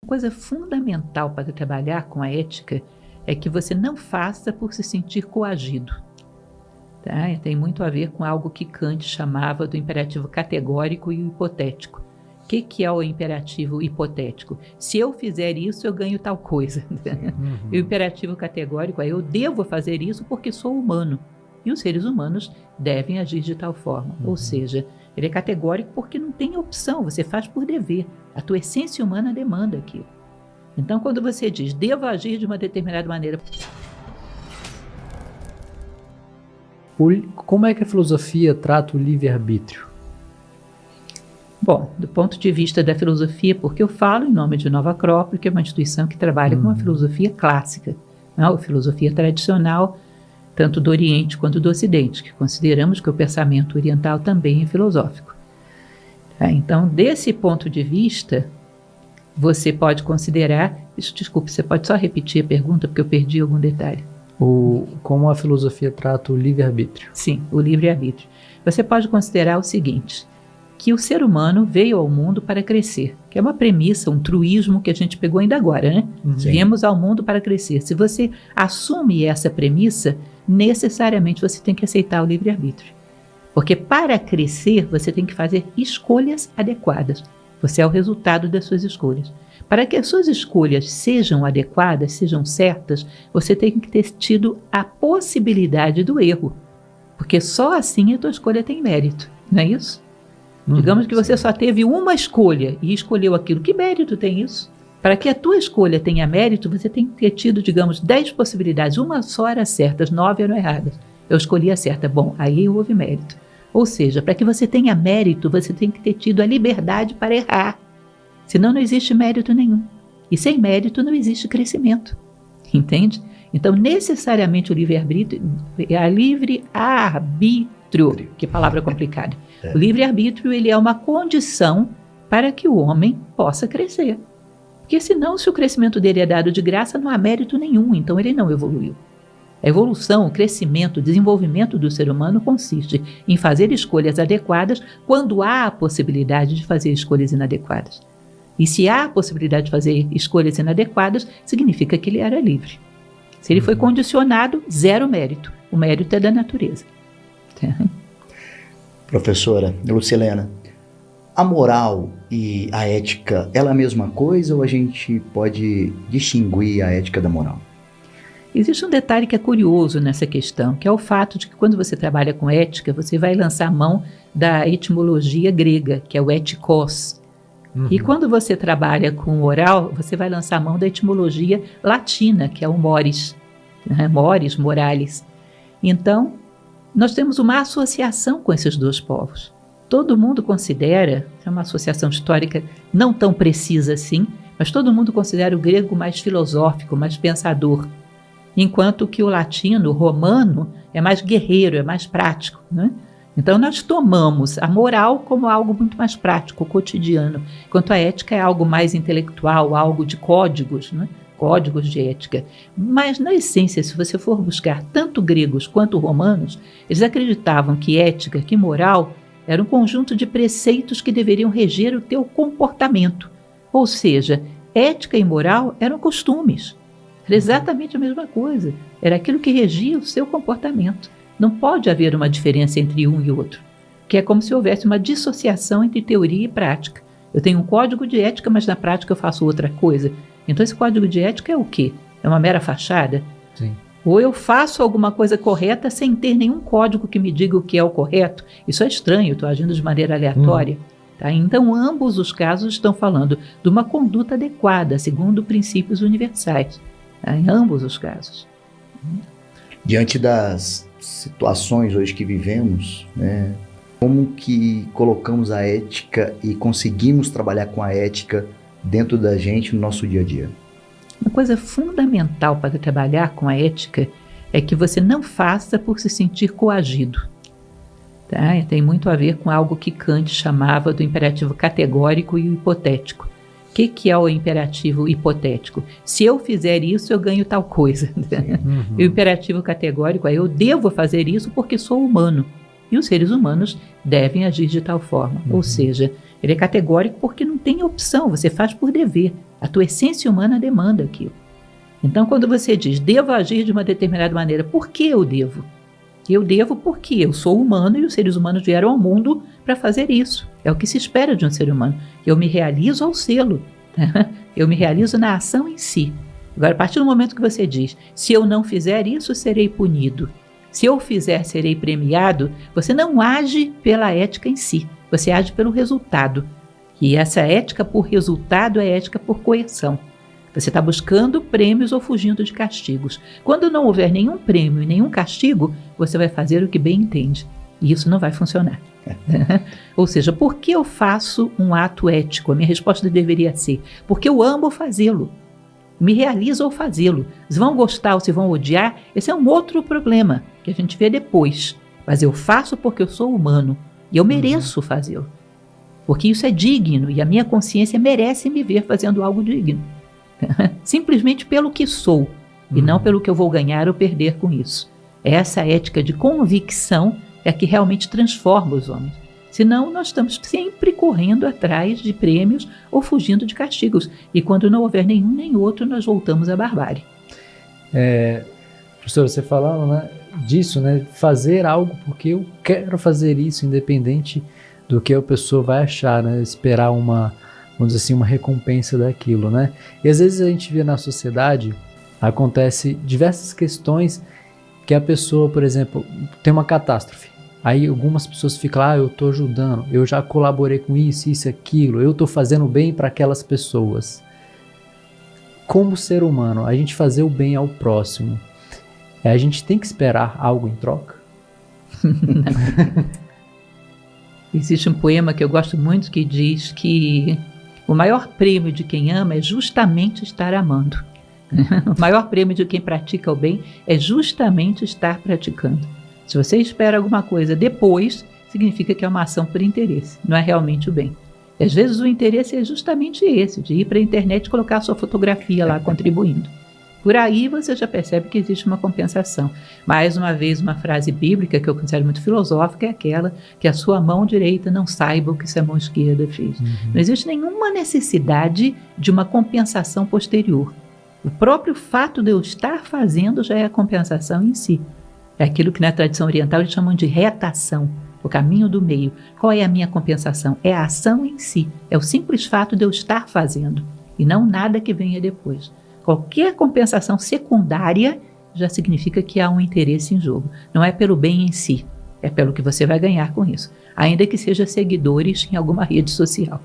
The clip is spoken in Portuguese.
Coisa fundamental para trabalhar com a ética é que você não faça por se sentir coagido. Tá? Tem muito a ver com algo que Kant chamava do imperativo categórico e o hipotético. O que é o imperativo hipotético? Se eu fizer isso, eu ganho tal coisa. E o imperativo categórico é: eu devo fazer isso porque sou humano. E os seres humanos devem agir de tal forma. Ou seja, ele é categórico porque não tem opção, você faz por dever. A tua essência humana demanda aquilo. Então, quando você diz, devo agir de uma determinada maneira... Como é que a filosofia trata o livre-arbítrio? Bom, do ponto de vista da filosofia, porque eu falo em nome de Nova Acrópole, que é uma instituição que trabalha com a filosofia clássica, não? A filosofia tradicional, tanto do Oriente quanto do Ocidente, que consideramos que o pensamento oriental também é filosófico. Então, desse ponto de vista, você pode considerar... Desculpe, você pode só repetir a pergunta, porque eu perdi algum detalhe. Como a filosofia trata o livre-arbítrio? Sim, o livre-arbítrio. Você pode considerar o seguinte, que o ser humano veio ao mundo para crescer, que é uma premissa, um truísmo que a gente pegou ainda agora, né? Viemos ao mundo para crescer. Se você assume essa premissa, necessariamente você tem que aceitar o livre-arbítrio. Porque para crescer, você tem que fazer escolhas adequadas. Você é o resultado das suas escolhas. Para que as suas escolhas sejam adequadas, sejam certas, você tem que ter tido a possibilidade do erro. Porque só assim a tua escolha tem mérito, não é isso? Digamos que você só teve uma escolha e escolheu aquilo. Que mérito tem isso? Para que a tua escolha tenha mérito, você tem que ter tido, digamos, 10 possibilidades. Uma só era certa, as 9 eram erradas. Eu escolhi a certa. Bom, aí houve mérito. Ou seja, para que você tenha mérito, você tem que ter tido a liberdade para errar. Senão não existe mérito nenhum. E sem mérito não existe crescimento. Entende? Então, necessariamente o livre-arbítrio é a livre-arbítrio. Que palavra complicada. O livre-arbítrio, ele é uma condição para que o homem possa crescer. Porque senão, se o crescimento dele é dado de graça, não há mérito nenhum. Então, ele não evoluiu. A evolução, o crescimento, o desenvolvimento do ser humano consiste em fazer escolhas adequadas quando há a possibilidade de fazer escolhas inadequadas. E se há a possibilidade de fazer escolhas inadequadas, significa que ele era livre. Se ele foi condicionado, zero mérito. O mérito é da natureza. Professora Lucilena, a moral e a ética, ela é a mesma coisa ou a gente pode distinguir a ética da moral? Existe um detalhe que é curioso nessa questão, que é o fato de que quando você trabalha com ética, você vai lançar mão da etimologia grega, que é o etikos. E quando você trabalha com oral, você vai lançar mão da etimologia latina, que é o mores, né? Mores, moralis. Então, nós temos uma associação com esses dois povos. Todo mundo considera, é uma associação histórica não tão precisa assim, mas todo mundo considera o grego mais filosófico, mais pensador, enquanto que o latino, o romano, é mais guerreiro, é mais prático, né? Então, nós tomamos a moral como algo muito mais prático, cotidiano, enquanto a ética é algo mais intelectual, algo de códigos, né? Códigos de ética. Mas, na essência, se você for buscar tanto gregos quanto romanos, eles acreditavam que ética, que moral, era um conjunto de preceitos que deveriam reger o teu comportamento. Ou seja, ética e moral eram costumes. Era exatamente a mesma coisa. Era aquilo que regia o seu comportamento. Não pode haver uma diferença entre um e outro, que é como se houvesse uma dissociação entre teoria e prática. Eu tenho um código de ética, mas na prática eu faço outra coisa. Então esse código de ética é o quê? É uma mera fachada? Sim. Ou eu faço alguma coisa correta sem ter nenhum código que me diga o que é o correto? Isso é estranho, estou agindo de maneira aleatória. Tá? Então ambos os casos estão falando de uma conduta adequada, segundo princípios universais. Tá? Em ambos os casos. Diante das situações hoje que vivemos, né, como que colocamos a ética e conseguimos trabalhar com a ética dentro da gente no nosso dia a dia? Uma coisa fundamental para trabalhar com a ética é que você não faça por se sentir coagido. Tá? Tem muito a ver com algo que Kant chamava do imperativo categórico e o hipotético. O que é o imperativo hipotético? Se eu fizer isso, eu ganho tal coisa. E o imperativo categórico é: eu devo fazer isso porque sou humano. E os seres humanos devem agir de tal forma. Ou seja, Ele é categórico porque não tem opção, você faz por dever. A tua essência humana demanda aquilo. Então, quando você diz, devo agir de uma determinada maneira, por que eu devo? Eu devo porque eu sou humano e os seres humanos vieram ao mundo para fazer isso. É o que se espera de um ser humano. Eu me realizo ao sê-lo. Eu me realizo na ação em si. Agora, a partir do momento que você diz, se eu não fizer isso, serei punido. Se eu fizer, serei premiado, você não age pela ética em si. Você age pelo resultado. E essa ética por resultado é ética por coerção. Você está buscando prêmios ou fugindo de castigos. Quando não houver nenhum prêmio e nenhum castigo, você vai fazer o que bem entende. E isso não vai funcionar. Ou seja, por que eu faço um ato ético? A minha resposta deveria ser, porque eu amo fazê-lo. Me realizo ao fazê-lo. Se vão gostar ou se vão odiar, esse é um outro problema que a gente vê depois. Mas eu faço porque eu sou humano e eu mereço fazê-lo. Porque isso é digno e a minha consciência merece me ver fazendo algo digno. Simplesmente pelo que sou e não pelo que eu vou ganhar ou perder com isso. Essa ética de convicção é a que realmente transforma os homens. Senão nós estamos sempre correndo atrás de prêmios ou fugindo de castigos. E quando não houver nenhum nem outro, nós voltamos à barbárie. Professor, você falando, né, disso, né, fazer algo porque eu quero fazer isso, independente do que a pessoa vai achar, né, esperar uma, vamos dizer assim, uma recompensa daquilo, né? E às vezes a gente vê na sociedade, acontece diversas questões que a pessoa, por exemplo, tem uma catástrofe. Aí algumas pessoas ficam lá, eu estou ajudando, eu já colaborei com isso, aquilo, eu estou fazendo bem para aquelas pessoas. Como ser humano, a gente fazer o bem ao próximo, a gente tem que esperar algo em troca? Existe um poema que eu gosto muito que diz que o maior prêmio de quem ama é justamente estar amando. O maior prêmio de quem pratica o bem é justamente estar praticando. Se você espera alguma coisa depois, significa que é uma ação por interesse, não é realmente o bem. E às vezes o interesse é justamente esse, de ir para a internet e colocar a sua fotografia lá contribuindo. Por aí você já percebe que existe uma compensação. Mais uma vez, uma frase bíblica que eu considero muito filosófica é aquela que a sua mão direita não saiba o que sua mão esquerda fez. Não existe nenhuma necessidade de uma compensação posterior. O próprio fato de eu estar fazendo já é a compensação em si. É aquilo que na tradição oriental eles chamam de retação, o caminho do meio. Qual é a minha compensação? É a ação em si, é o simples fato de eu estar fazendo e não nada que venha depois. Qualquer compensação secundária já significa que há um interesse em jogo. Não é pelo bem em si, é pelo que você vai ganhar com isso, ainda que seja seguidores em alguma rede social.